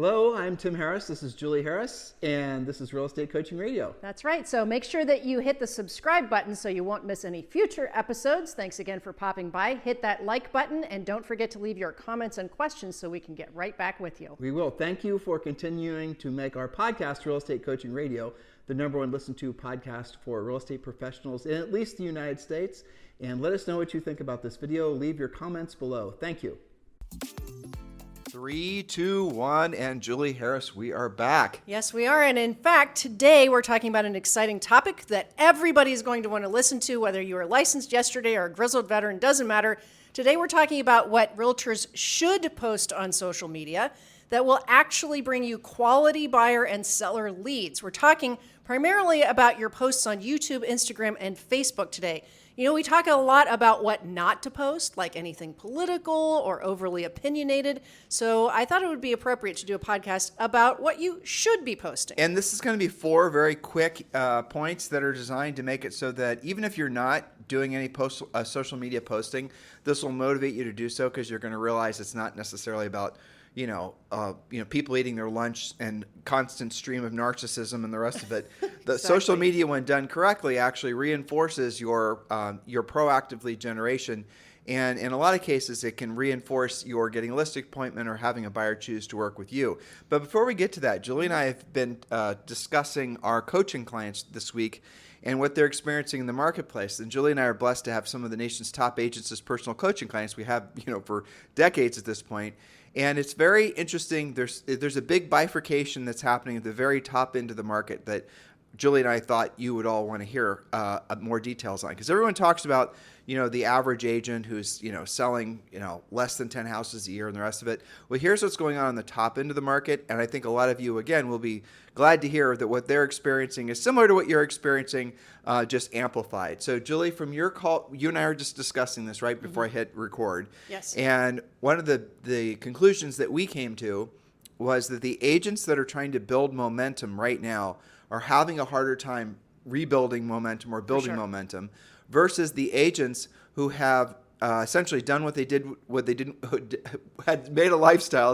Hello, I'm Tim Harris. This is Julie Harris, and this is Real Estate Coaching Radio. That's right. So make sure that you hit the subscribe button so you won't miss any future episodes. Thanks again for popping by. Hit that like button, and don't forget to leave your comments and questions so we can get right back with you. We will. Thank you for continuing to make our podcast, Real Estate Coaching Radio, the #1 listened to podcast for real estate professionals in at least the United States. And let us know what you think about this video. Leave your comments below. Thank you. 3, 2, 1, and Julie Harris, we are back. Yes, we are. And in fact, today we're talking about an exciting topic that everybody is going to want to listen to, whether you were licensed yesterday or a grizzled veteran, doesn't matter. Today we're talking about what realtors should post on social media that will actually bring you quality buyer and seller leads. We're talking primarily about your posts on YouTube, Instagram, and Facebook today. You know, we talk a lot about what not to post, like anything political or overly opinionated. So I thought it would be appropriate to do a podcast about what you should be posting. And this is going to be 4 very quick points that are designed to make it so that even if you're not doing any social media posting, this will motivate you to do so, because you're going to realize it's not necessarily about people eating their lunch and constant stream of narcissism and the rest of it. The social media, when done correctly, actually reinforces your proactive lead generation. And in a lot of cases, it can reinforce your getting a listing appointment or having a buyer choose to work with you. But before we get to that, Julie and I have been discussing our coaching clients this week and what they're experiencing in the marketplace. And Julie and I are blessed to have some of the nation's top agents as personal coaching clients. We have, for decades at this point. And it's very interesting. There's a big bifurcation that's happening at the very top end of the market that Julie and I thought you would all want to hear more details on. Because everyone talks about, the average agent who's, selling, less than 10 houses a year and the rest of it. Well, here's what's going on the top end of the market. And I think a lot of you, again, will be glad to hear that what they're experiencing is similar to what you're experiencing, just amplified. So, Julie, from your call, you and I were just discussing this right before I hit record. Yes. And one of the conclusions that we came to was that the agents that are trying to build momentum right now are having a harder time rebuilding momentum or building momentum versus the agents who have essentially done had made a lifestyle,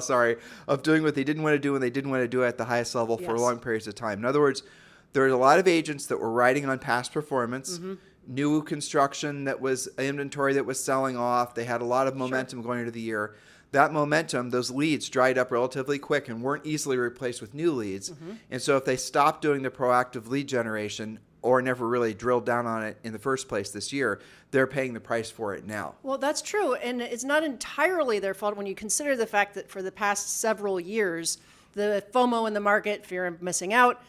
of doing what they didn't want to do, and they didn't want to do it at the highest level for long periods of time. In other words, there's a lot of agents that were riding on past performance, new construction that was inventory that was selling off. They had a lot of momentum going into the year. That momentum, those leads dried up relatively quick and weren't easily replaced with new leads. And so if they stopped doing the proactive lead generation or never really drilled down on it in the first place this year, they're paying the price for it now. Well, that's true. And it's not entirely their fault when you consider the fact that for the past several years, the FOMO in the market, fear of missing out,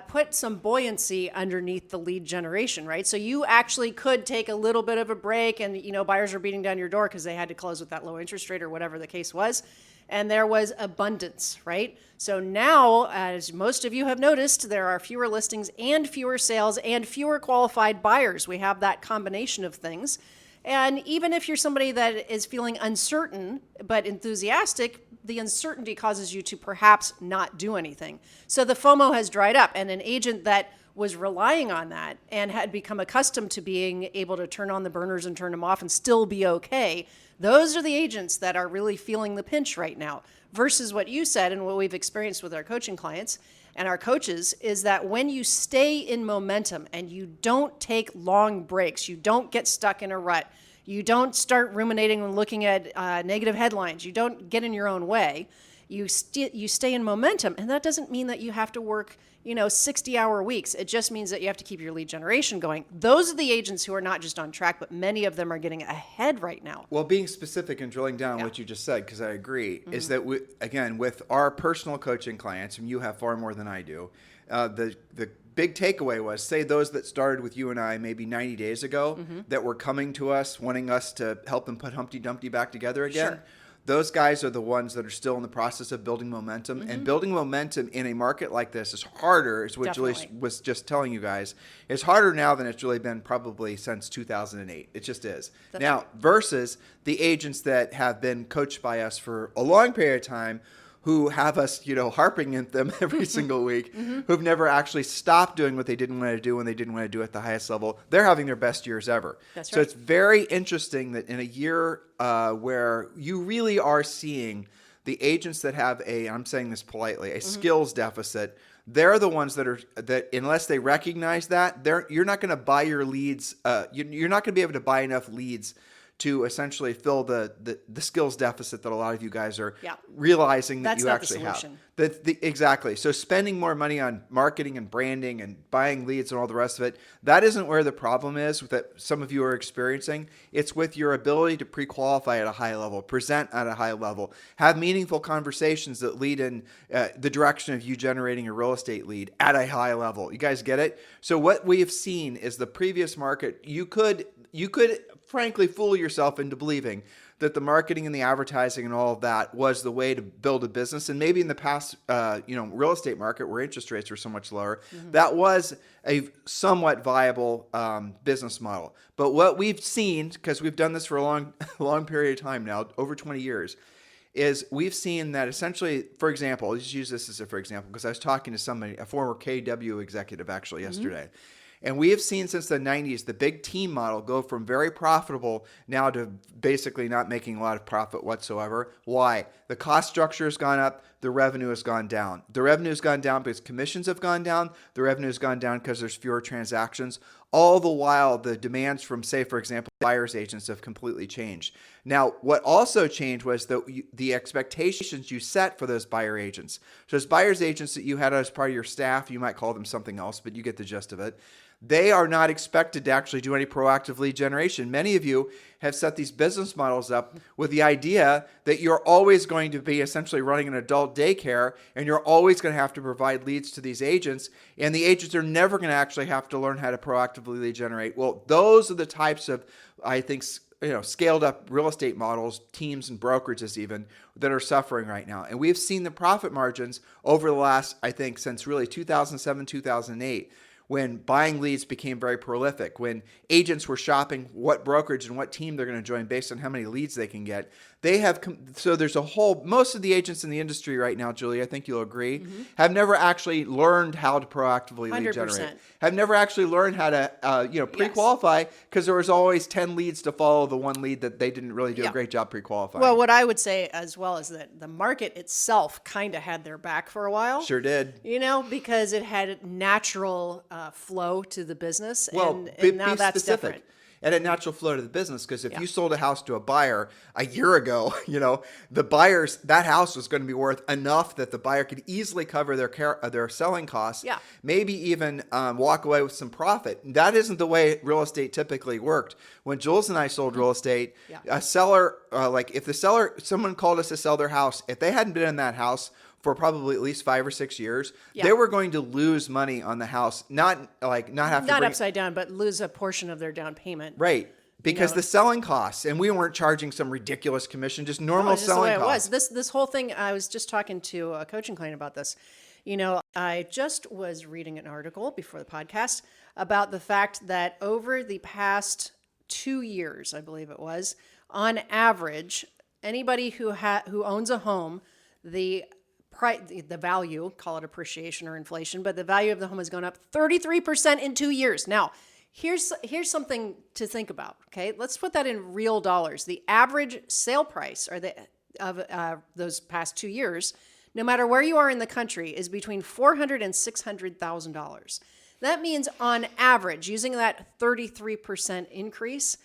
put some buoyancy underneath the lead generation, right? So you actually could take a little bit of a break and, buyers are beating down your door because they had to close with that low interest rate or whatever the case was. And there was abundance, right? So now, as most of you have noticed, there are fewer listings and fewer sales and fewer qualified buyers. We have that combination of things. And even if you're somebody that is feeling uncertain but enthusiastic, the uncertainty causes you to perhaps not do anything. So the FOMO has dried up, and an agent that was relying on that and had become accustomed to being able to turn on the burners and turn them off and still be okay, those are the agents that are really feeling the pinch right now. Versus what you said and what we've experienced with our coaching clients and our coaches is that when you stay in momentum and you don't take long breaks, you don't get stuck in a rut, you don't start ruminating and looking at negative headlines, you don't get in your own way, you stay in momentum. And that doesn't mean that you have to work 60-hour weeks. It just means that you have to keep your lead generation going. Those are the agents who are not just on track, but many of them are getting ahead right now. Well, being specific and drilling down what you just said, because I agree, is that, with our personal coaching clients, and you have far more than I do, the big takeaway was, say those that started with you and I maybe 90 days ago that were coming to us, wanting us to help them put Humpty Dumpty back together again. Sure. Those guys are the ones that are still in the process of building momentum. And building momentum in a market like this is harder, is what Julie was just telling you guys. It's harder now than it's really been probably since 2008. It just is. Now, versus the agents that have been coached by us for a long period of time, who have us, harping at them every single week, who've never actually stopped doing what they didn't want to do when they didn't want to do it at the highest level. They're having their best years ever. That's so right. It's very interesting that in a year where you really are seeing the agents that have I'm saying this politely, a skills deficit, they're the ones that unless they recognize that, you're not going to buy your leads. You're not going to be able to buy enough leads to essentially fill the skills deficit that a lot of you guys are realizing that That's you not actually the have. solution. Exactly. So spending more money on marketing and branding and buying leads and all the rest of it, that isn't where the problem is that some of you are experiencing. It's with your ability to pre-qualify at a high level, present at a high level, have meaningful conversations that lead in the direction of you generating a real estate lead at a high level. You guys get it? So what we have seen is the previous market, you could frankly fool yourself into believing that the marketing and the advertising and all of that was the way to build a business. And maybe in the past, real estate market where interest rates were so much lower, that was a somewhat viable business model. But what we've seen, because we've done this for a long period of time now, over 20 years, is we've seen that essentially, for example, I'll just use this as for example, because I was talking to somebody, a former KW executive actually yesterday. And we have seen since the 90s the big team model go from very profitable now to basically not making a lot of profit whatsoever. Why? The cost structure has gone up. The revenue has gone down. The revenue has gone down because commissions have gone down. The revenue has gone down because there's fewer transactions. All the while, the demands from, say, for example, buyer's agents have completely changed. Now, what also changed was the expectations you set for those buyer agents. So those buyer's agents that you had as part of your staff, you might call them something else, but you get the gist of it. They are not expected to actually do any proactive lead generation. Many of you have set these business models up with the idea that you're always going to be essentially running an adult daycare and you're always going to have to provide leads to these agents, and the agents are never going to actually have to learn how to proactively lead generate. Well, those are the types of, I think, scaled up real estate models, teams and brokerages even, that are suffering right now. And we've seen the profit margins over the last, I think, since really 2007, 2008, when buying leads became very prolific, when agents were shopping what brokerage and what team they're going to join based on how many leads they can get. So there's most of the agents in the industry right now, Julie, I think you'll agree, have never actually learned how to proactively lead 100%. generate. Have never actually learned how to pre-qualify, because there was always 10 leads to follow the one lead that they didn't really do a great job pre-qualifying. Well, what I would say as well is that the market itself kind of had their back for a while. Sure did. Because it had natural flow to the business. Well, and now that's different. And a natural flow to the business, because if you sold a house to a buyer a year ago, that house was going to be worth enough that the buyer could easily cover their selling costs, maybe even walk away with some profit. That isn't the way real estate typically worked. When Jules and I sold real estate, a seller, someone called us to sell their house, if they hadn't been in that house for probably at least 5 or 6 years, they were going to lose money on the house, not upside down, but lose a portion of their down payment. Right. Because the selling costs, and we weren't charging some ridiculous commission, just normal selling costs. It was. This whole thing, I was just talking to a coaching client about this. I just was reading an article before the podcast about the fact that over the past 2 years, I believe it was, on average, anybody who owns a home, the value, call it appreciation or inflation, but the value of the home has gone up 33% in 2 years. Now, here's something to think about. Okay, let's put that in real dollars. The average sale price of those past 2 years, no matter where you are in the country, is between $400,000 and $600,000. That means on average, using that 33% increase,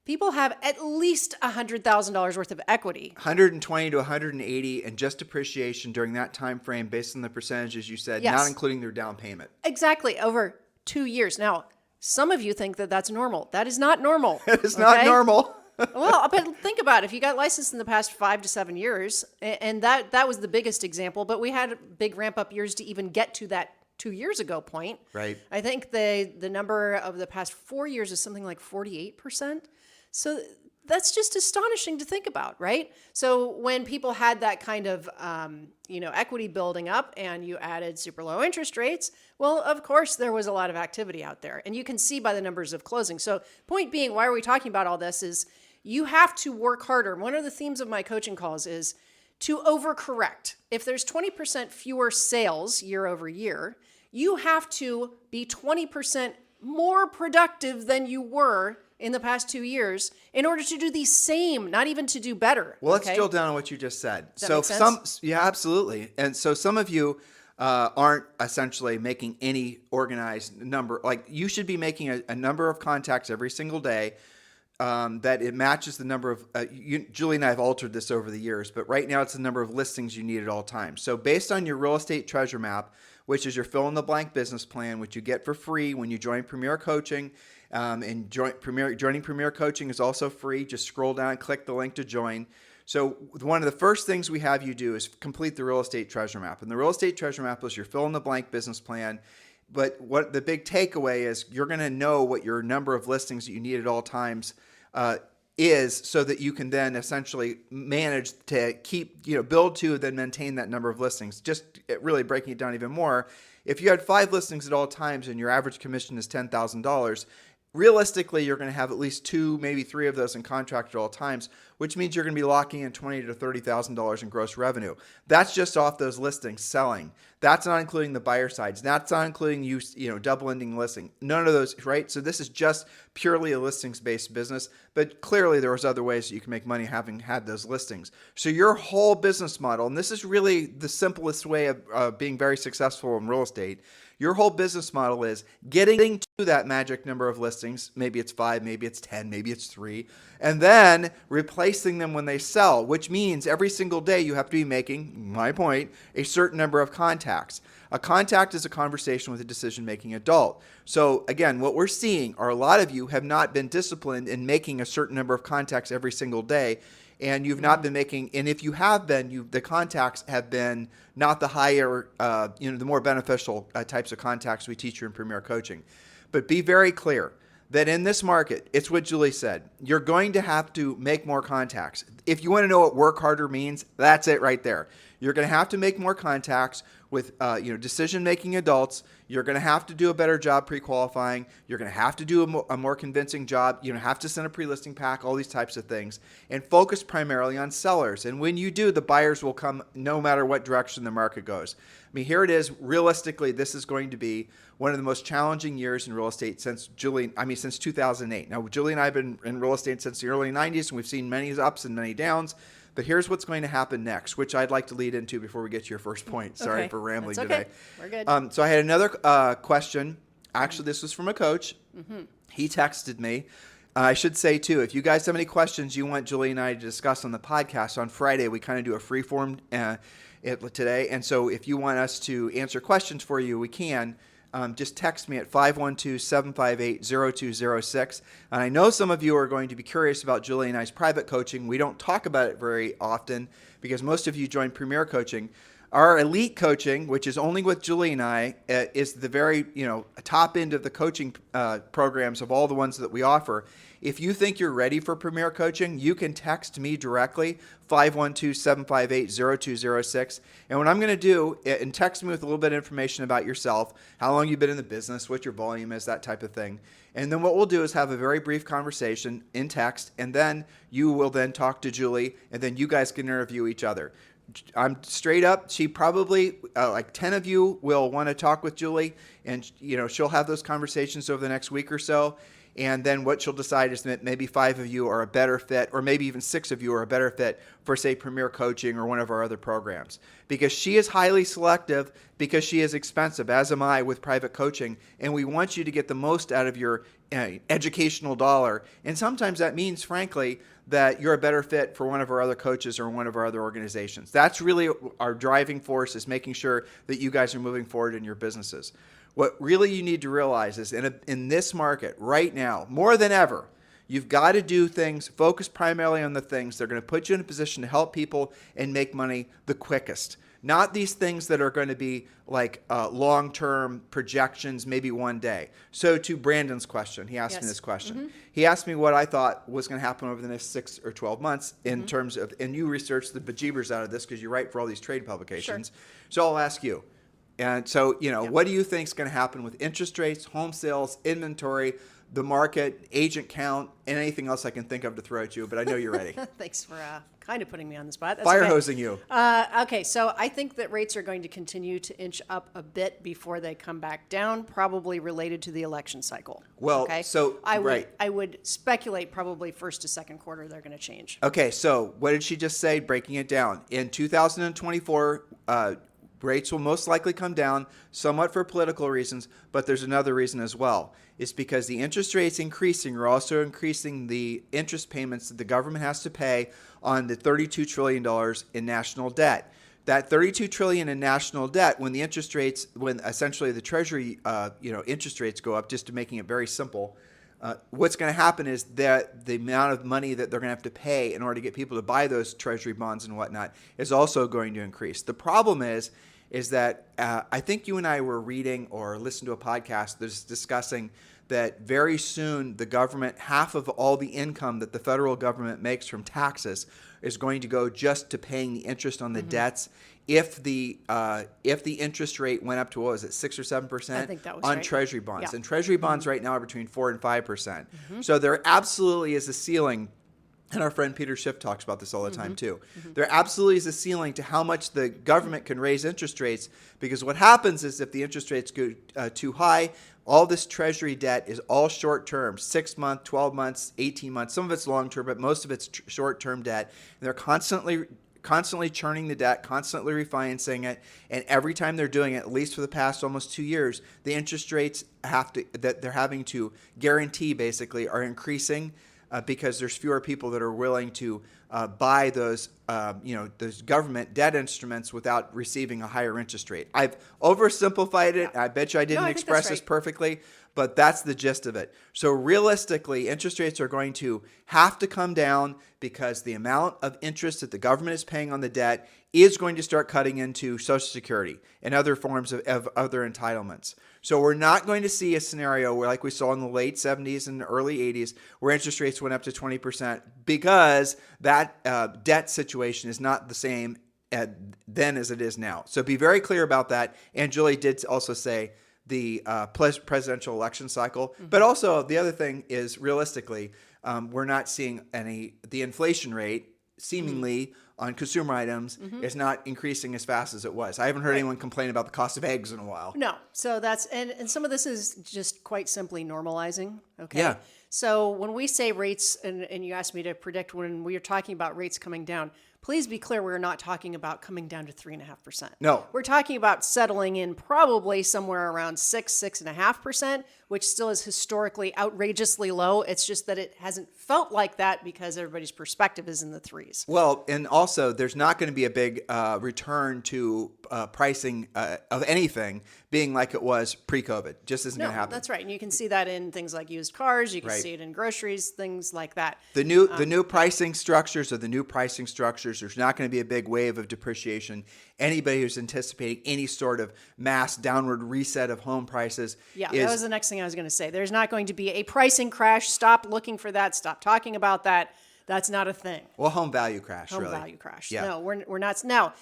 people have at least $100,000 worth of equity. 120 to 180 and just depreciation during that time frame based on the percentages you said, not including their down payment. Exactly, over 2 years. Now, some of you think that that's normal. That is not normal. It is not normal. Well, but think about it. If you got licensed in the past 5 to 7 years, and that was the biggest example, but we had big ramp up years to even get to that 2 years ago point. Right. I think the number of the past 4 years is something like 48%. So that's just astonishing to think about, right? So when people had that kind of, equity building up and you added super low interest rates, well, of course, there was a lot of activity out there. And you can see by the numbers of closing. So point being, why are we talking about all this is you have to work harder. One of the themes of my coaching calls is to overcorrect. If there's 20% fewer sales year over year, you have to be 20% more productive than you were in the past 2 years in order to do the same, not even to do better. Well, let's okay? drill down on what you just said. Does that make sense? Yeah, absolutely. And so some of you aren't essentially making any organized number. Like you should be making a number of contacts every single day that it matches the number of, Julie and I have altered this over the years, but right now it's the number of listings you need at all times. So based on your real estate treasure map, which is your fill in the blank business plan, which you get for free when you join Premier Coaching, and joining Premier Coaching is also free. Just scroll down, click the link to join. So one of the first things we have you do is complete the real estate treasure map. And the real estate treasure map is your fill in the blank business plan. But what the big takeaway is, you're going to know what your number of listings that you need at all times is, so that you can then essentially manage to keep, build to, then maintain that number of listings. Just really breaking it down even more, if you had 5 listings at all times and your average commission is $10,000, realistically, you're going to have at least 2, maybe 3 of those in contract at all times, which means you're going to be locking in $20,000 to $30,000 in gross revenue. That's just off those listings selling. That's not including the buyer sides. That's not including double ending listing. None of those, right? So this is just purely a listings-based business, but clearly there was other ways that you can make money having had those listings. So your whole business model, and this is really the simplest way of being very successful in real estate, your whole business model is getting to that magic number of listings. Maybe it's 5, maybe it's 10, maybe it's 3, and then replacing them when they sell, which means every single day you have to be making, my point, a certain number of contacts. A contact is a conversation with a decision-making adult. So again, what we're seeing are a lot of you have not been disciplined in making a certain number of contacts every single day. And you've not been making, and if you have been, the contacts have been not the higher, the more beneficial types of contacts we teach you in Premier Coaching. But be very clear that in this market, it's what Julie said, you're going to have to make more contacts. If you want to know what work harder means, that's it right there. You're going to have to make more contacts with decision-making adults. You're going to have to do a better job pre-qualifying. You're going to have to do a more convincing job. You have to send a pre-listing pack, all these types of things, and focus primarily on sellers. And when you do, the buyers will come no matter what direction the market goes. I mean, here it is. Realistically, this is going to be one of the most challenging years in real estate since 2008. Now, Julie and I have been in real estate since the early 90s, and we've seen many ups and many downs. But here's what's going to happen next, which I'd like to lead into before we get to your first point. Sorry for rambling today. We're good. So I had another question. Actually, this was from a coach. Mm-hmm. He texted me. I should say, too, if you guys have any questions you want Julie and I to discuss on the podcast on Friday, we kind of do a free form today. And so if you want us to answer questions for you, we can. Just text me at 512-758-0206. And I know some of you are going to be curious about Julie and I's private coaching. We don't talk about it very often because most of you join Premier Coaching. Our elite coaching, which is only with Julie and I, is the very top end of the coaching programs of all the ones that we offer. If you think you're ready for Premier Coaching, you can text me directly, 512-758-0206. And what I'm going to do, and text me with a little bit of information about yourself, how long you've been in the business, what your volume is, that type of thing. And then what we'll do is have a very brief conversation in text, and then you will then talk to Julie, and then you guys can interview each other. I'm straight up. She probably, like 10 of you will want to talk with Julie, and she'll have those conversations over the next week or so. And then what she'll decide is that maybe 5 of you are a better fit, or maybe even 6 of you are a better fit for, say, Premier Coaching or one of our other programs. Because she is highly selective, because she is expensive, as am I with private coaching. And we want you to get the most out of your educational dollar. And sometimes that means, frankly, that you're a better fit for one of our other coaches or one of our other organizations. That's really our driving force, is making sure that you guys are moving forward in your businesses. What really you need to realize is in this market right now, more than ever, you've got to do things, focus primarily on the things that are going to put you in a position to help people and make money the quickest. Not these things that are going to be like long-term projections, maybe one day. So to Brandon's question, he asked me this question. Mm-hmm. He asked me what I thought was going to happen over the next 6 or 12 months in terms of, and you researched the bejeebers out of this because you write for all these trade publications. Sure. So I'll ask you. And so, what do you think is going to happen with interest rates, home sales, inventory, the market, agent count, and anything else I can think of to throw at you, but I know you're ready. Thanks for kind of putting me on the spot. That's Fire okay. hosing you. Okay, so I think that rates are going to continue to inch up a bit before they come back down, probably related to the election cycle. Well, okay? so, right. I would speculate probably first to second quarter they're going to change. Okay, so what did she just say? Breaking it down. In 2024, rates will most likely come down somewhat for political reasons, but there's another reason as well. It's because the interest rates increasing are also increasing the interest payments that the government has to pay on the $32 trillion in national debt. That $32 trillion in national debt, when essentially the Treasury, interest rates go up, just to making it very simple, what's going to happen is that the amount of money that they're going to have to pay in order to get people to buy those Treasury bonds and whatnot is also going to increase. The problem is that I think you and I were reading or listening to a podcast that's discussing that very soon the government, half of all the income that the federal government makes from taxes is going to go just to paying the interest on the debts. If the interest rate went up to, what was it, 6 or 7% I think that was on right. Treasury bonds, Yeah. and Treasury bonds right now are between 4 and 5%. So there absolutely is a ceiling. And our friend Peter Schiff talks about this all the time too. There absolutely is a ceiling to how much the government can raise interest rates, because what happens is if the interest rates go too high, all this Treasury debt is all short term, 6 months, 12 months, 18 months. Some of it's long term, but most of it's short term debt. And they're constantly churning the debt, constantly refinancing it, and every time they're doing it, at least for the past almost 2 years, the interest rates that they're having to guarantee basically are increasing. Because there's fewer people that are willing to buy those government debt instruments without receiving a higher interest rate. I've oversimplified it. Yeah. I bet you I didn't I think express that's this right. perfectly, but that's the gist of it. So realistically, interest rates are going to have to come down because the amount of interest that the government is paying on the debt is going to start cutting into Social Security and other forms of other entitlements. So we're not going to see a scenario where, like we saw in the late 70s and early 80s, where interest rates went up to 20%, because that debt situation is not the same then as it is now. So be very clear about that. And Julie did also say the presidential election cycle. But also the other thing is, realistically, we're not seeing the inflation rate seemingly on consumer items is not increasing as fast as it was. I haven't heard anyone complain about the cost of eggs in a while. No. So that's, and some of this is just quite simply normalizing. Okay. Yeah. So when we say rates, and you asked me to predict when we are talking about rates coming down, please be clear, we're not talking about coming down to 3.5%. No. We're talking about settling in probably somewhere around 6.5%, which still is historically outrageously low. It's just that it hasn't felt like that because everybody's perspective is in the threes. Well, and also there's not going to be a big return to pricing of anything being like it was pre-COVID. Just isn't going to happen. That's right. And you can see that in things like used cars. You can Right. see it in groceries, things like that. The new pricing structures are the new pricing structures. There's not going to be a big wave of depreciation. Anybody who's anticipating any sort of mass downward reset of home prices Yeah, that was the next thing I was going to say. There's not going to be a pricing crash. Stop looking for that. Stop talking about that. That's not a thing. well, home value crash. Home really. value crash. Yeah. No, we're not. Now,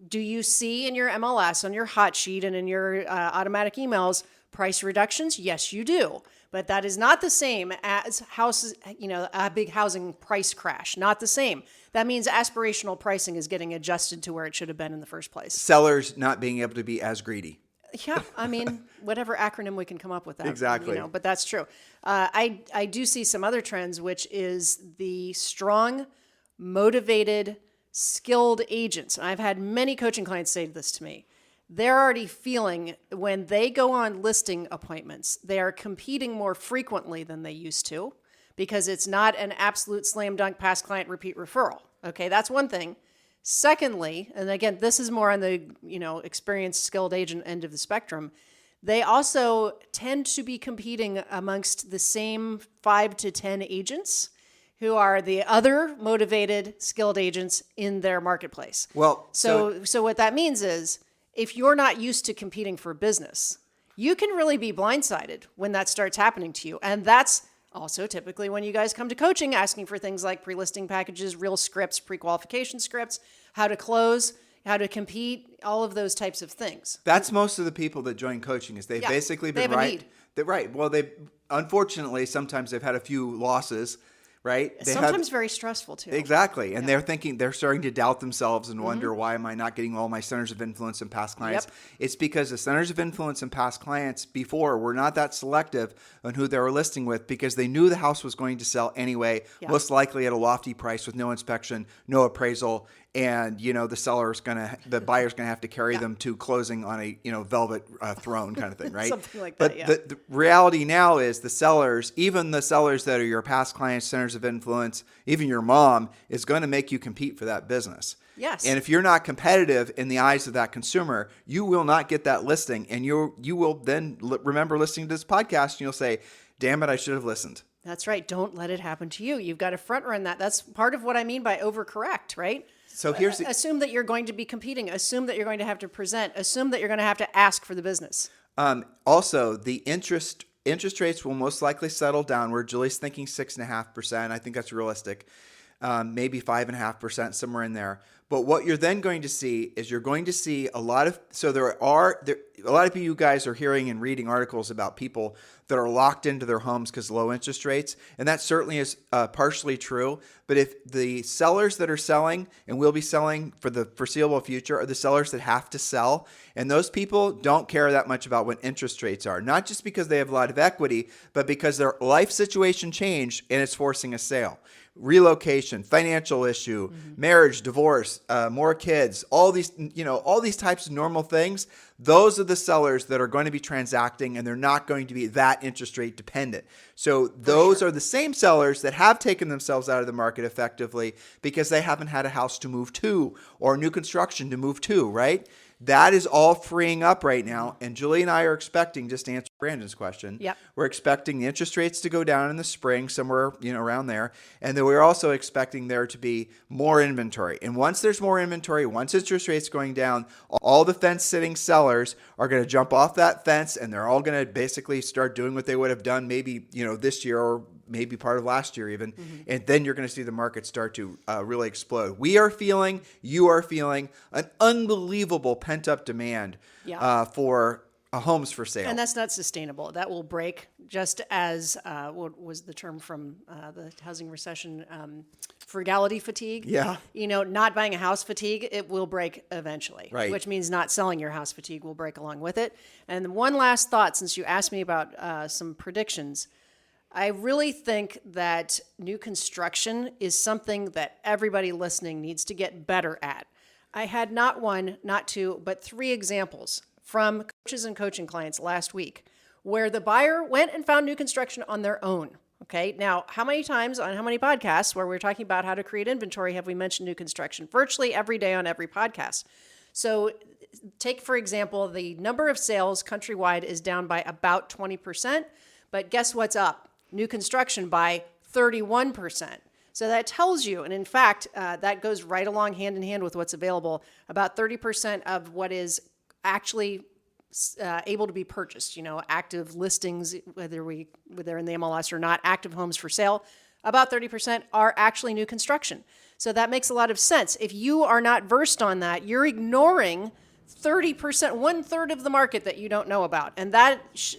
do you see in your MLS, on your hot sheet, and in your automatic emails price reductions? Yes, you do. But that is not the same as houses, a big housing price crash. Not the same. That means aspirational pricing is getting adjusted to where it should have been in the first place. Sellers not being able to be as greedy. Yeah, I mean, whatever acronym we can come up with that. Exactly. But that's true. I do see some other trends, which is the strong, motivated, skilled agents. And I've had many coaching clients say this to me. They're already feeling when they go on listing appointments, they are competing more frequently than they used to, because it's not an absolute slam dunk past client repeat referral. Okay, that's one thing. Secondly, and again, this is more on the experienced, skilled agent end of the spectrum, they also tend to be competing amongst the same 5 to 10 agents who are the other motivated, skilled agents in their marketplace. Well, So what that means is, if you're not used to competing for business, you can really be blindsided when that starts happening to you. And that's also typically when you guys come to coaching asking for things like pre-listing packages, real scripts, pre-qualification scripts, how to close. how to compete, all of those types of things. That's most of the people that join coaching is they've basically been they have a need. Right. Well, unfortunately, sometimes they've had a few losses, right? Sometimes very stressful too. Exactly. And they're starting to doubt themselves and wonder, why am I not getting all my centers of influence and past clients? Yep. It's because the centers of influence and past clients before were not that selective on who they were listing with, because they knew the house was going to sell anyway, most likely at a lofty price with no inspection, no appraisal. And, the buyer's going to have to carry them to closing on a, velvet throne kind of thing, right? Something like but that, the reality now is the sellers, even the sellers that are your past clients, centers of influence, even your mom, is going to make you compete for that business. Yes. And if you're not competitive in the eyes of that consumer, you will not get that listing. And you will then remember listening to this podcast and you'll say, damn it, I should have listened. That's right. Don't let it happen to you. You've got to front run that. That's part of what I mean by overcorrect, right? So assume that you're going to be competing. Assume that you're going to have to present. Assume that you're going to have to ask for the business. Also, the interest rates will most likely settle downward. Julie's thinking 6.5%. I think that's realistic. Maybe 5.5%, somewhere in there. But what you're then going to see is a lot of you guys are hearing and reading articles about people that are locked into their homes because of low interest rates. And that certainly is partially true. But if the sellers that are selling and will be selling for the foreseeable future are the sellers that have to sell, and those people don't care that much about what interest rates are, not just because they have a lot of equity, but because their life situation changed and it's forcing a sale. Relocation, financial issue, marriage, divorce, more kids, all these types of normal things. Those are the sellers that are going to be transacting, and they're not going to be that interest rate dependent. So those are the same sellers that have taken themselves out of the market effectively because they haven't had a house to move to or new construction to move to, right? That is all freeing up right now. And Julie and I are expecting, just to answer Brandon's question, we're expecting the interest rates to go down in the spring, somewhere around there. And then we're also expecting there to be more inventory. And once there's more inventory, once interest rates going down, all the fence-sitting sellers are going to jump off that fence, and they're all going to basically start doing what they would have done maybe this year or maybe part of last year even. And then you're going to see the market start to really explode. You are feeling an unbelievable pent-up demand for homes for sale. And that's not sustainable. That will break, just as what was the term from the housing recession, frugality fatigue. Yeah. Not buying a house fatigue, it will break eventually. Right. Which means not selling your house fatigue will break along with it. And one last thought, since you asked me about some predictions, I really think that new construction is something that everybody listening needs to get better at. I had not one, not two, but 3 examples from coaches and coaching clients last week where the buyer went and found new construction on their own. Okay, now how many times on how many podcasts where we're talking about how to create inventory have we mentioned new construction? Virtually every day on every podcast. So take, for example, the number of sales countrywide is down by about 20%, but guess what's up? New construction by 31%. So that tells you, and in fact, that goes right along hand in hand with what's available. About 30% of what is actually able to be purchased, active listings, whether they're in the MLS or not, active homes for sale, about 30% are actually new construction. So that makes a lot of sense. If you are not versed on that, you're ignoring 30%, 1/3 of the market that you don't know about. And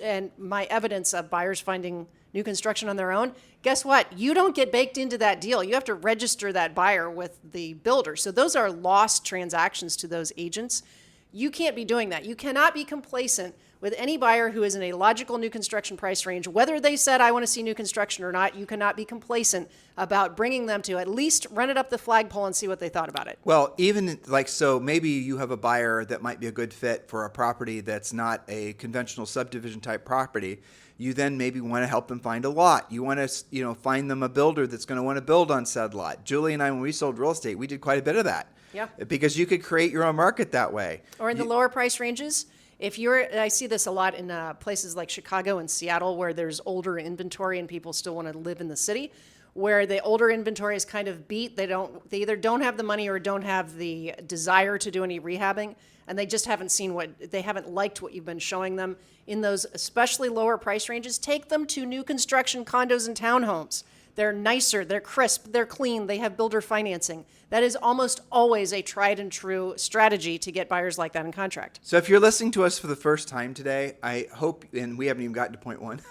and my evidence of buyers finding new construction on their own, guess what? You don't get baked into that deal. You have to register that buyer with the builder. So those are lost transactions to those agents. You can't be doing that. You cannot be complacent with any buyer who is in a logical new construction price range. Whether they said, I want to see new construction or not, you cannot be complacent about bringing them to at least run it up the flagpole and see what they thought about it. Well, even so maybe you have a buyer that might be a good fit for a property that's not a conventional subdivision type property. You then maybe want to help them find a lot. You want to, find them a builder that's going to want to build on said lot. Julie and I, when we sold real estate, we did quite a bit of that. Yeah. Because you could create your own market that way. Or in the lower price ranges. I see this a lot in places like Chicago and Seattle where there's older inventory and people still want to live in the city, where the older inventory is kind of beat. They either don't have the money or don't have the desire to do any rehabbing, and they just haven't liked what you've been showing them in those especially lower price ranges. Take them to new construction condos and townhomes. They're nicer, they're crisp, they're clean, they have builder financing. That is almost always a tried and true strategy to get buyers like that in contract. So if you're listening to us for the first time today, I hope, and we haven't even gotten to point one,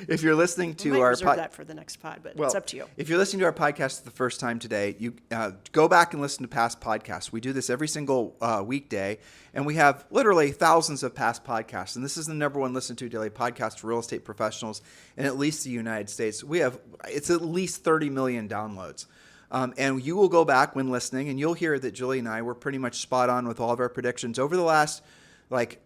if you're listening to We might our reserve that for the next pod, but it's up to you. If you're listening to our podcast for the first time today, you go back and listen to past podcasts. We do this every single weekday, and we have literally thousands of past podcasts. And this is the number one listened to daily podcast for real estate professionals in at least the United States. It's at least 30 million downloads. And you will go back when listening, and you'll hear that Julie and I were pretty much spot on with all of our predictions over the last,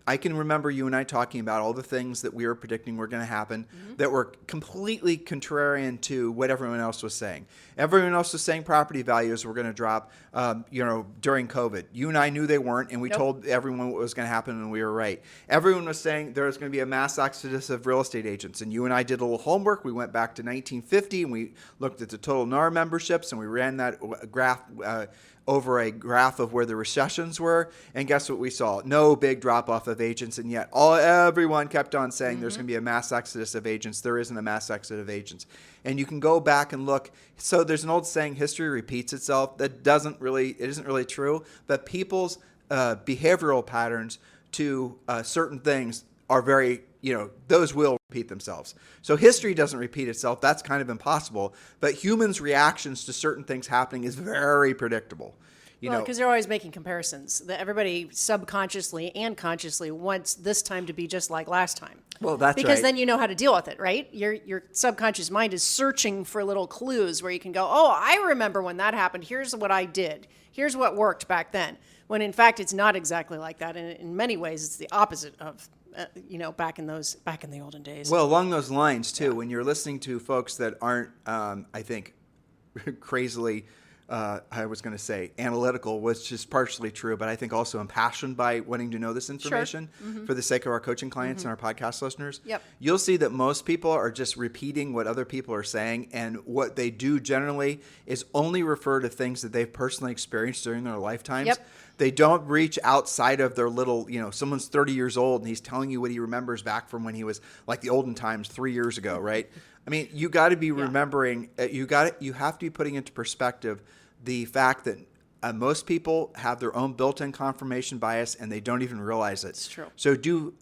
I can remember you and I talking about all the things that we were predicting were going to happen that were completely contrarian to what everyone else was saying. Everyone else was saying property values were going to drop, during COVID. You and I knew they weren't, and we told everyone what was going to happen, and we were right. Everyone was saying there was going to be a mass exodus of real estate agents, and you and I did a little homework. We went back to 1950, and we looked at the total NAR memberships, and we ran that graph over a graph of where the recessions were, and guess what we saw? No big drop-off of agents, and yet everyone kept on saying there's going to be a mass exodus of agents. There isn't a mass exodus of agents. And you can go back and look. So there's an old saying, history repeats itself. That isn't really true, but people's behavioral patterns to certain things are very, those will repeat themselves. So history doesn't repeat itself. That's kind of impossible. But humans' reactions to certain things happening is very predictable. Because they're always making comparisons. That everybody subconsciously and consciously wants this time to be just like last time. Well, that's because right. then you know how to deal with it, right? Your subconscious mind is searching for little clues where you can go, oh, I remember when that happened. Here's what I did. Here's what worked back then. When in fact, it's not exactly like that. And in many ways, it's the opposite of back in the olden days. Well, along those lines too, when you're listening to folks that aren't, I think, crazily, I was going to say analytical, which is partially true, but I think also impassioned by wanting to know this information for the sake of our coaching clients and our podcast listeners. Yep. You'll see that most people are just repeating what other people are saying, and what they do generally is only refer to things that they've personally experienced during their lifetimes. Yep. They don't reach outside of their little, someone's 30 years old and he's telling you what he remembers back from when he was like the olden times 3 years ago, right? I mean, you got to be remembering, you have to be putting into perspective the fact that most people have their own built-in confirmation bias and they don't even realize it. It's true. So do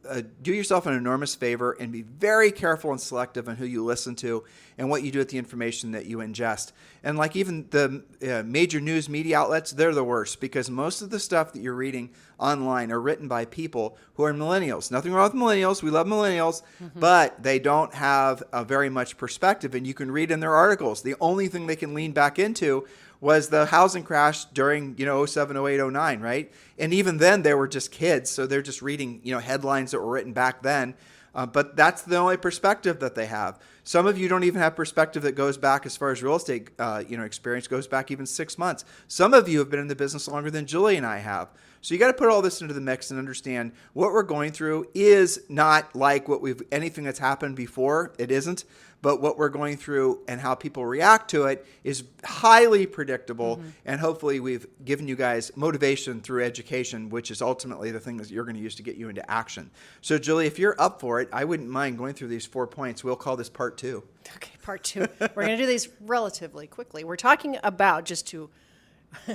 yourself an enormous favor and be very careful and selective on who you listen to and what you do with the information that you ingest. And like even the major news media outlets, they're the worst, because most of the stuff that you're reading online are written by people who are millennials. Nothing wrong with millennials. We love millennials, but they don't have very much perspective. And you can read in their articles, the only thing they can lean back into was the housing crash during, 07, 08, 09, right? And even then they were just kids. So they're just reading, headlines that were written back then. But that's the only perspective that they have. Some of you don't even have perspective that goes back, as far as real estate, experience goes back even 6 months. Some of you have been in the business longer than Julie and I have. So you got to put all this into the mix and understand what we're going through is not like anything that's happened before. It isn't. But what we're going through and how people react to it is highly predictable. And hopefully we've given you guys motivation through education, which is ultimately the thing that you're going to use to get you into action. So Julie, if you're up for it, I wouldn't mind going through these 4 points. We'll call this part 2. Okay, part 2. We're going to do these relatively quickly. We're talking about, just to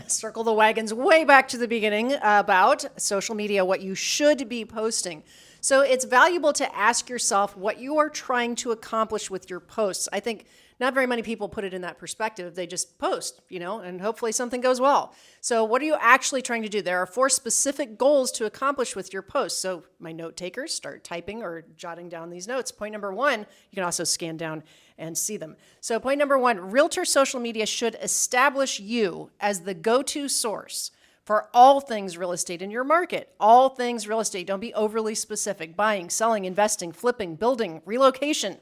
circle the wagons way back to the beginning, about social media, what you should be posting. So it's valuable to ask yourself what you are trying to accomplish with your posts. I think not very many people put it in that perspective. They just post, and hopefully something goes well. So what are you actually trying to do? There are 4 specific goals to accomplish with your posts. So my note takers, start typing or jotting down these notes. Point number 1, you can also scan down and see them. So point number 1, realtor social media should establish you as the go-to source for all things real estate in your market. All things real estate. Don't be overly specific. Buying, selling, investing, flipping, building, relocation.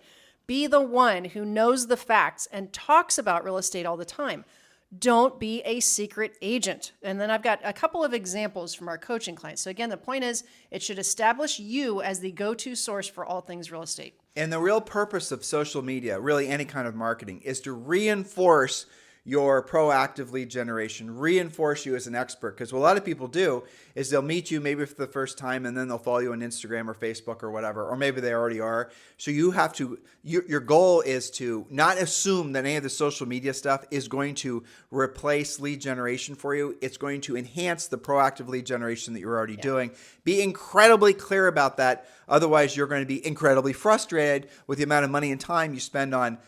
Be the one who knows the facts and talks about real estate all the time. Don't be a secret agent. And then I've got a couple of examples from our coaching clients. So again, the point is it should establish you as the go-to source for all things real estate. And the real purpose of social media, really any kind of marketing, is to reinforce your proactive lead generation, reinforce you as an expert. Because what a lot of people do is they'll meet you maybe for the first time and then they'll follow you on Instagram or Facebook or whatever, or maybe they already are. So you have to, your goal is to not assume that any of the social media stuff is going to replace lead generation for you. It's going to enhance the proactive lead generation that you're already doing. Be incredibly clear about that. Otherwise, you're going to be incredibly frustrated with the amount of money and time you spend on,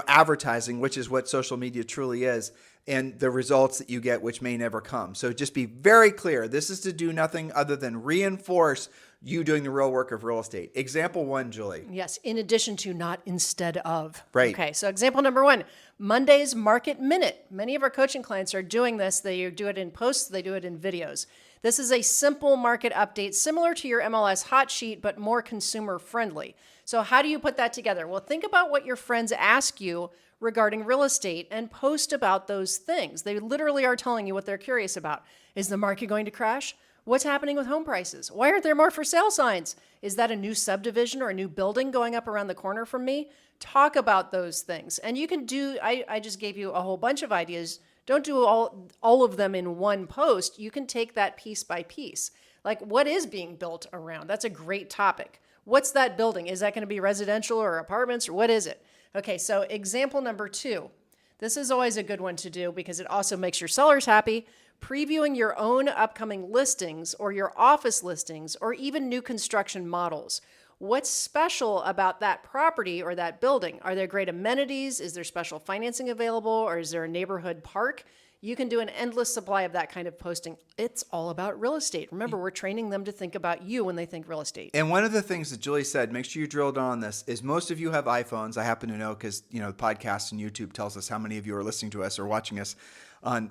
advertising, which is what social media truly is, and the results that you get, which may never come. So just be very clear. This is to do nothing other than reinforce you doing the real work of real estate. Example 1, Julie. Yes, in addition to, not instead of. Right. Okay, so example number 1, Monday's Market Minute. Many of our coaching clients are doing this. They do it in posts, they do it in videos. This is a simple market update similar to your MLS Hot Sheet, but more consumer friendly. So how do you put that together? Well, think about what your friends ask you regarding real estate and post about those things. They literally are telling you what they're curious about. Is the market going to crash? What's happening with home prices? Why aren't there more for sale signs? Is that a new subdivision or a new building going up around the corner from me? Talk about those things. And you can do, I just gave you a whole bunch of ideas. Don't do all of them in one post. You can take that piece by piece. Like, what is being built around? That's a great topic. What's that building? Is that going to be residential or apartments, or what is it? Okay, so example number 2. This is always a good one to do because it also makes your sellers happy. Previewing your own upcoming listings or your office listings or even new construction models. What's special about that property or that building? Are there great amenities? Is there special financing available? Or is there a neighborhood park? You can do an endless supply of that kind of posting. It's all about real estate. Remember, we're training them to think about you when they think real estate. And one of the things that Julie said, make sure you drill down on this, is most of you have iPhones. I happen to know because, the podcast and YouTube tells us how many of you are listening to us or watching us on,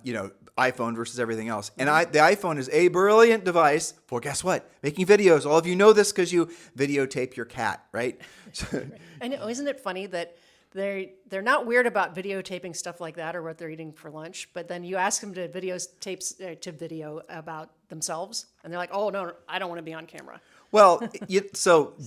iPhone versus everything else. And the iPhone is a brilliant device for, guess what? Making videos. All of you know this because you videotape your cat, right? I know. Isn't it funny that they're not weird about videotaping stuff like that or what they're eating for lunch, but then you ask them to video about themselves, and they're like, "Oh no, I don't want to be on camera." Well,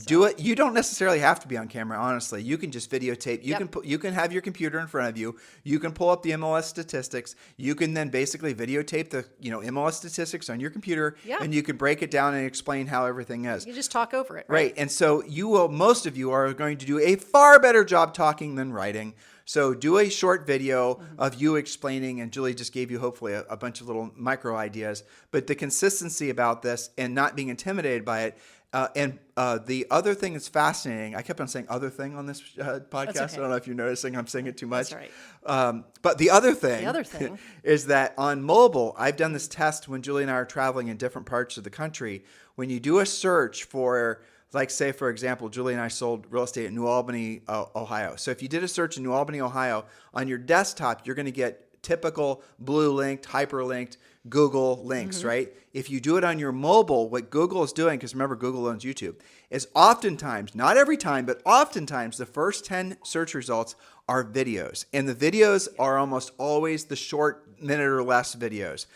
do it. You don't necessarily have to be on camera. Honestly, you can just videotape. You can have your computer in front of you. You can pull up the MLS statistics. You can then basically videotape the MLS statistics on your computer, and you can break it down and explain how everything is. You just talk over it, right? And so most of you are going to do a far better job talking than writing. So do a short video of you explaining, and Julie just gave you hopefully a bunch of little micro ideas, but the consistency about this and not being intimidated by it. And the other thing that's fascinating, I kept on saying other thing on this podcast. Okay. I don't know if you're noticing I'm saying it too much. That's right. But the other thing is that on mobile, I've done this test when Julie and I are traveling in different parts of the country. When you do a search for, like, say, for example, Julie and I sold real estate in New Albany, Ohio. So if you did a search in New Albany, Ohio, on your desktop, you're going to get typical blue linked, hyperlinked Google links, right? If you do it on your mobile, what Google is doing, because remember, Google owns YouTube, is oftentimes, not every time, but oftentimes the first 10 search results are videos. And the videos are almost always the short minute or less videos.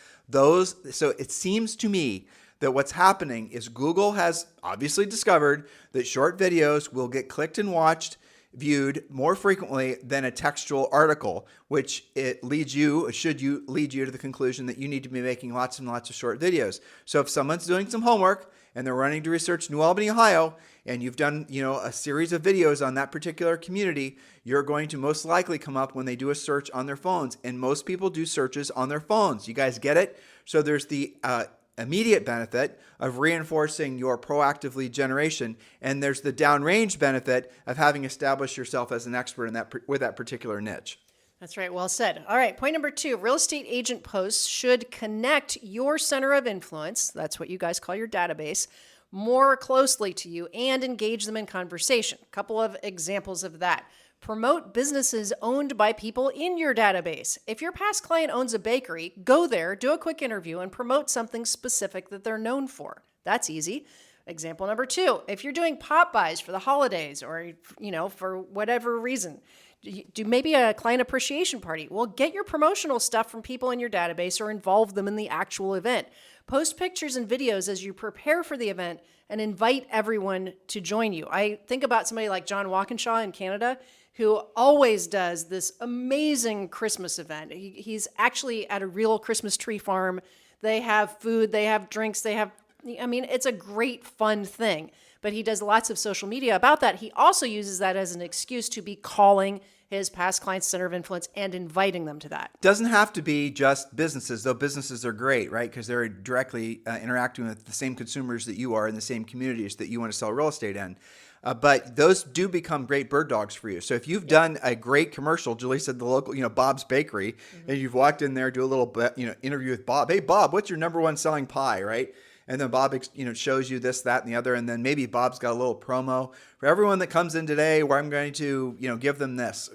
So it seems to me that what's happening is Google has obviously discovered that short videos will get clicked and watched, viewed more frequently than a textual article, which should lead you to the conclusion that you need to be making lots and lots of short videos. So if someone's doing some homework and they're running to research New Albany, Ohio, and you've done, a series of videos on that particular community, you're going to most likely come up when they do a search on their phones. And most people do searches on their phones. You guys get it? So there's the immediate benefit of reinforcing your proactive lead generation, and there's the downrange benefit of having established yourself as an expert with that particular niche. That's right. Well said. All right. Point number 2, real estate agent posts should connect your center of influence, that's what you guys call your database, more closely to you and engage them in conversation. A couple of examples of that. Promote businesses owned by people in your database. If your past client owns a bakery, go there, do a quick interview, and promote something specific that they're known for. That's easy. Example number 2, if you're doing pop buys for the holidays or, for whatever reason, do maybe a client appreciation party. Well, get your promotional stuff from people in your database or involve them in the actual event. Post pictures and videos as you prepare for the event and invite everyone to join you. I think about somebody like John Walkinshaw in Canada, who always does this amazing Christmas event. He's actually at a real Christmas tree farm. They have food, they have drinks, it's a great, fun thing. But he does lots of social media about that. He also uses that as an excuse to be calling his past clients' center of influence and inviting them to that. Doesn't have to be just businesses, though businesses are great, right? Because they're directly interacting with the same consumers that you are in the same communities that you want to sell real estate in. But those do become great bird dogs for you. So if you've done a great commercial, Julie said the local, Bob's Bakery, and you've walked in there, do a little, interview with Bob. Hey, Bob, what's your number one selling pie, right? And then Bob, shows you this, that, and the other. And then maybe Bob's got a little promo for everyone that comes in today where I'm going to, give them this,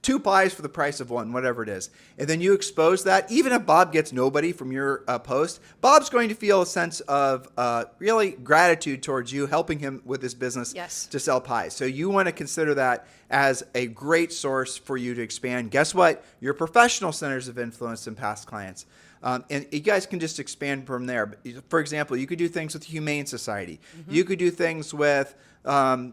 2 pies for the price of 1, whatever it is. And then you expose that. Even if Bob gets nobody from your post, Bob's going to feel a sense of really gratitude towards you, helping him with his business to sell pies. So you want to consider that as a great source for you to expand. Guess what? Your professional centers of influence and past clients. And you guys can just expand from there. For example, you could do things with the Humane Society. You could do things with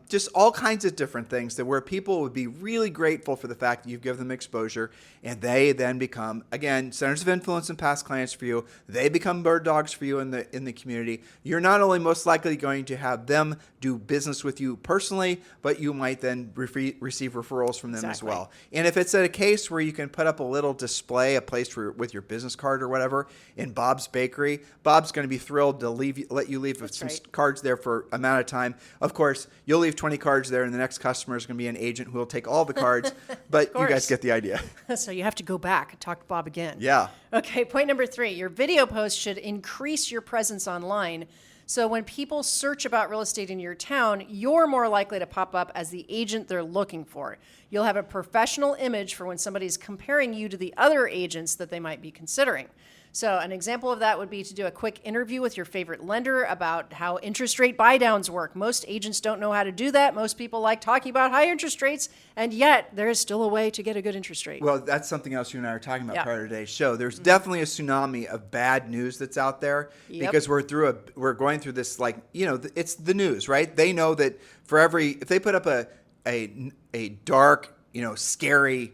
just all kinds of different things that where people would be really grateful for the fact that you've given them exposure, and they then become, again, centers of influence and past clients for you. They become bird dogs for you in the community. You're not only most likely going to have them do business with you personally, but you might then receive referrals from them as well. And if it's at a case where you can put up a little display, a place with your business card or whatever in Bob's Bakery, Bob's going to be thrilled to let you leave some cards there for amount of time. Of course, you'll leave 20 cards there, and the next customer is going to be an agent who will take all the cards, but you guys get the idea. So you have to go back and talk to Bob again. Yeah. Okay, point number 3, your video post should increase your presence online. So when people search about real estate in your town, you're more likely to pop up as the agent they're looking for. You'll have a professional image for when somebody's comparing you to the other agents that they might be considering. So an example of that would be to do a quick interview with your favorite lender about how interest rate buy downs work. Most agents don't know how to do that. Most people like talking about high interest rates, and yet there is still a way to get a good interest rate. Well, that's something else you and I are talking about prior to today's show. There's definitely a tsunami of bad news that's out there because we're going through this, it's the news, right? They know that if they put up a dark, scary,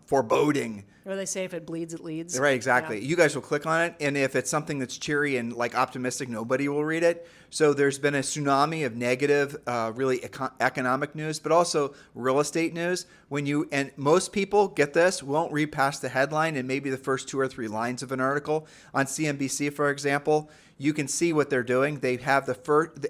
foreboding. Or they say if it bleeds, it leads. Right, exactly. Yeah. You guys will click on it, and if it's something that's cheery and optimistic, nobody will read it. So there's been a tsunami of negative, really economic news, but also real estate news. And most people, get this, won't read past the headline and maybe the first 2 or 3 lines of an article. On CNBC, for example, you can see what they're doing. They have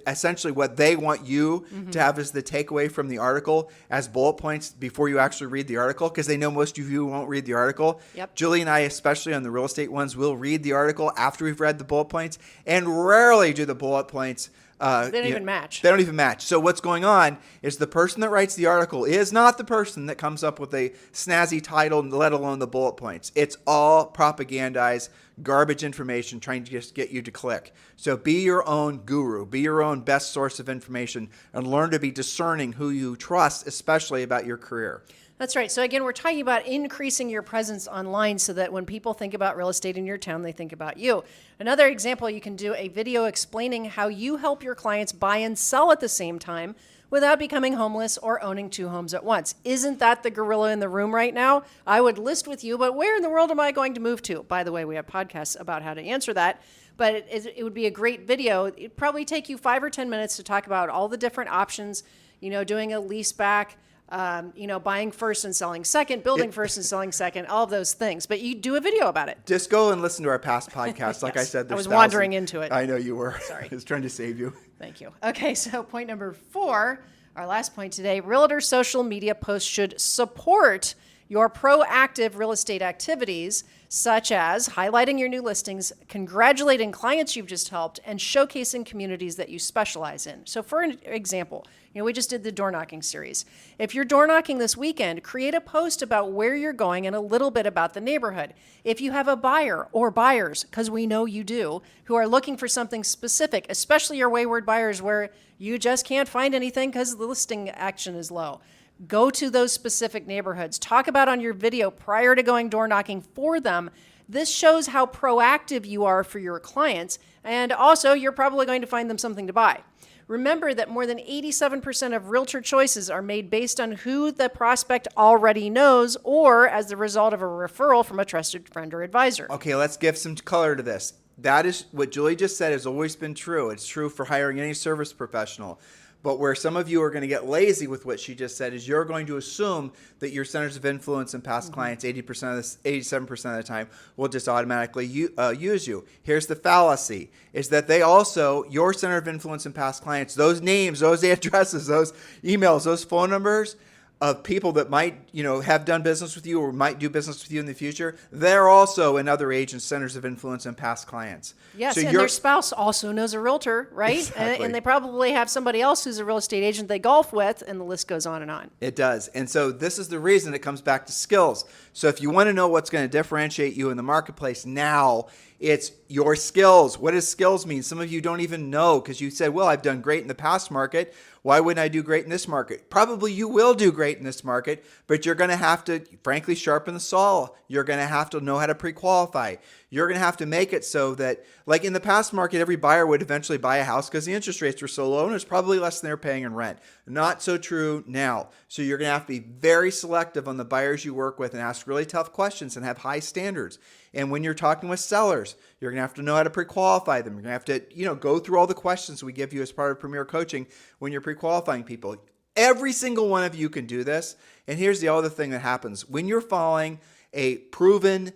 essentially what they want you to have as the takeaway from the article as bullet points before you actually read the article, because they know most of you won't read the article. Yep. Julie and I, especially on the real estate ones, will read the article after we've read the bullet points, and rarely do the bullet points they don't even match. They don't even match. So what's going on is the person that writes the article is not the person that comes up with a snazzy title, let alone the bullet points. It's all propagandized, garbage information trying to just get you to click. So be your own guru. Be your own best source of information and learn to be discerning who you trust, especially about your career. That's right. So again, we're talking about increasing your presence online so that when people think about real estate in your town, they think about you. Another example, you can do a video explaining how you help your clients buy and sell at the same time without becoming homeless or owning 2 homes at once. Isn't that the gorilla in the room right now? I would list with you, but where in the world am I going to move to? By the way, we have podcasts about how to answer that. But it would be a great video. It'd probably take you 5 or 10 minutes to talk about all the different options, doing a lease back, buying first and selling second, building first and selling second, all of those things. But you do a video about it. Just go and listen to our past podcasts. Like I said, I was wandering into it. I know you were. Sorry. I was trying to save you. Thank you. Okay, so point number 4, our last point today, realtor social media posts should support your proactive real estate activities, such as highlighting your new listings, congratulating clients you've just helped, and showcasing communities that you specialize in. So for an example, we just did the door knocking series. If you're door knocking this weekend, create a post about where you're going and a little bit about the neighborhood. If you have a buyer or buyers, because we know you do, who are looking for something specific, especially your wayward buyers where you just can't find anything because the listing action is low, go to those specific neighborhoods. Talk about on your video prior to going door knocking for them This shows how proactive you are for your clients, and also you're probably going to find them something to buy. Remember that more than 87% of realtor choices are made based on who the prospect already knows or as the result of a referral from a trusted friend or advisor. Okay, let's give some color to this. That is what Julie just said has always been true. It's true for hiring any service professional. But where some of you are going to get lazy with what she just said is you're going to assume that your centers of influence and past clients 80% of this, 87% of the time will just automatically use you. Here's the fallacy, is that they also, your center of influence and past clients, those names, those addresses, those emails, those phone numbers of people that might, have done business with you or might do business with you in the future, they're also in other agents' centers of influence and past clients. Yes, so and their spouse also knows a realtor, right? Exactly. And they probably have somebody else who's a real estate agent they golf with, and the list goes on and on. It does. And so this is the reason it comes back to skills. So if you want to know what's going to differentiate you in the marketplace now, it's your skills. What does skills mean? Some of you don't even know because you said, well, I've done great in the past market. Why wouldn't I do great in this market? Probably you will do great in this market, but you're going to have to, frankly, sharpen the saw. You're going to have to know how to pre-qualify. You're going to have to make it so that, like in the past market, every buyer would eventually buy a house because the interest rates were so low and it's probably less than they're paying in rent. Not so true now. So you're going to have to be very selective on the buyers you work with and ask really tough questions and have high standards. And when you're talking with sellers, you're going to have to know how to pre-qualify them. You're going to have to, go through all the questions we give you as part of Premier Coaching when you're pre-qualifying people. Every single one of you can do this. And here's the other thing that happens. When you're following a proven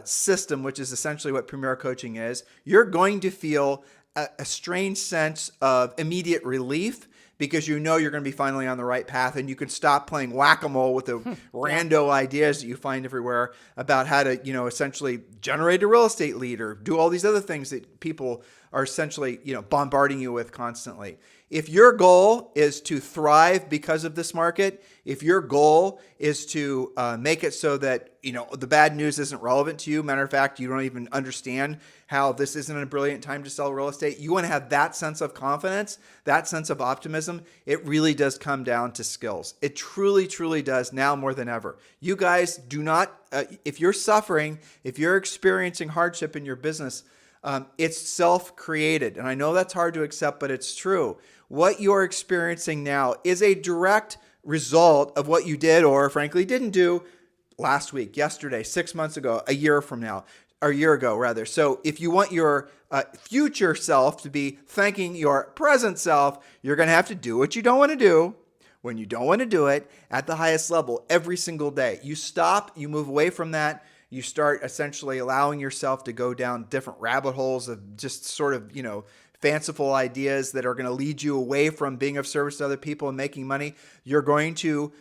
system, which is essentially what Premier Coaching is, you're going to feel a strange sense of immediate relief because you're going to be finally on the right path and you can stop playing whack-a-mole with the rando ideas that you find everywhere about how to, essentially generate a real estate lead or do all these other things that people are essentially, bombarding you with constantly. If your goal is to thrive because of this market, if your goal is to make it so that, the bad news isn't relevant to you, matter of fact, you don't even understand how this isn't a brilliant time to sell real estate, you want to have that sense of confidence, that sense of optimism, it really does come down to skills. It truly, truly does now more than ever. You guys do not, if you're suffering, if you're experiencing hardship in your business, it's self-created. And I know that's hard to accept, but it's true. What you're experiencing now is a direct result of what you did or frankly didn't do last week, yesterday, 6 months ago, a year from now, or a year ago rather. So if you want your future self to be thanking your present self, you're going to have to do what you don't want to do when you don't want to do it at the highest level every single day. You stop, you move away from that. You start essentially allowing yourself to go down different rabbit holes of just sort of, fanciful ideas that are going to lead you away from being of service to other people and making money. You're going to,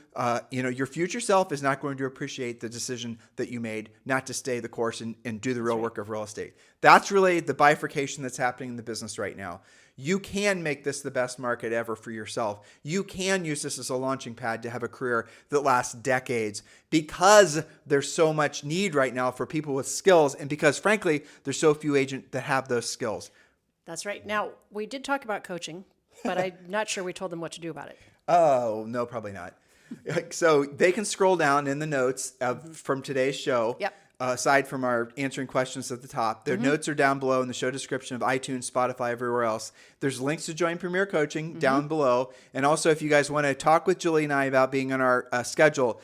your future self is not going to appreciate the decision that you made not to stay the course and do the real work of real estate. That's really the bifurcation that's happening in the business right now. You can make this the best market ever for yourself. You can use this as a launching pad to have a career that lasts decades because there's so much need right now for people with skills and because, frankly, there's so few agents that have those skills. That's right. Now, we did talk about coaching, but I'm not sure we told them what to do about it. Oh, no, probably not. So they can scroll down in the notes from today's show. Yep. Aside from our answering questions at the top, their notes are down below in the show description of iTunes, Spotify, everywhere else. There's links to join Premier Coaching down below. And also, if you guys want to talk with Julie and I about being on our schedule,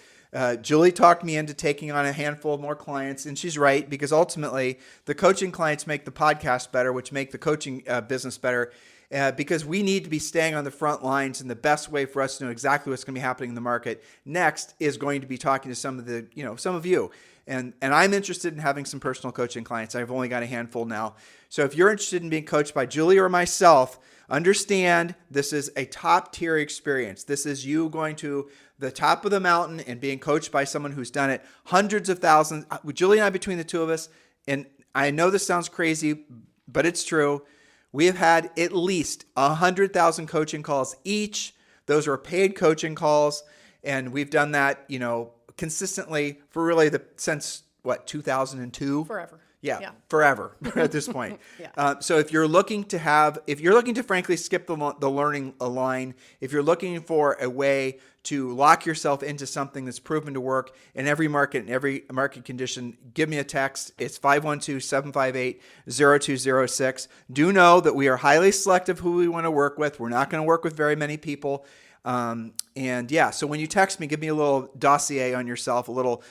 Julie talked me into taking on a handful of more clients, and she's right, because ultimately the coaching clients make the podcast better, which make the coaching business better, because we need to be staying on the front lines, and the best way for us to know exactly what's going to be happening in the market next is going to be talking to some of you. And I'm interested in having some personal coaching clients. I've only got a handful now. So if you're interested in being coached by Julie or myself, understand this is a top tier experience. This is you going to the top of the mountain and being coached by someone who's done it hundreds of thousands. Julie and I, between the two of us, and I know this sounds crazy, but it's true. We have had at least 100,000 coaching calls each. Those are paid coaching calls. And we've done that, consistently for really since 2002? Forever. Yeah, forever at this point. Yeah. So if you're looking to frankly skip the learning line, if you're looking for a way to lock yourself into something that's proven to work in every market, in every market condition, give me a text. It's 512-758-0206. Do know that we are highly selective who we want to work with. We're not going to work with very many people. And yeah, so when you text me, give me a little dossier on yourself, a little,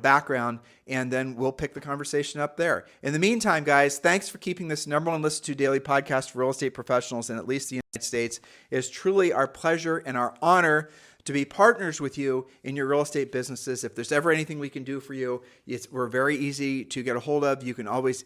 background, and then we'll pick the conversation up there. In the meantime, guys, thanks for keeping this #1 listened to daily podcast for real estate professionals in at least the United States. It is truly our pleasure and our honor to be partners with you in your real estate businesses. If there's ever anything we can do for you, we're very easy to get a hold of. You can always,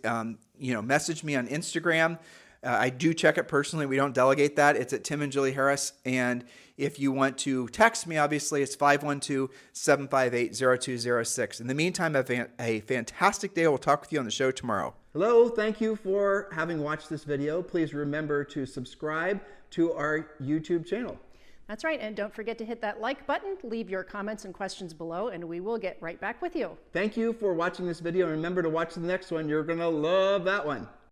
message me on Instagram. I do check it personally. We don't delegate that. It's at Tim and Julie Harris. And if you want to text me, obviously, it's 512-758-0206. In the meantime, have a fantastic day. We'll talk with you on the show tomorrow. Hello, thank you for having watched this video. Please remember to subscribe to our YouTube channel. That's right. And don't forget to hit that like button, leave your comments and questions below, and we will get right back with you. Thank you for watching this video. And remember to watch the next one. You're going to love that one.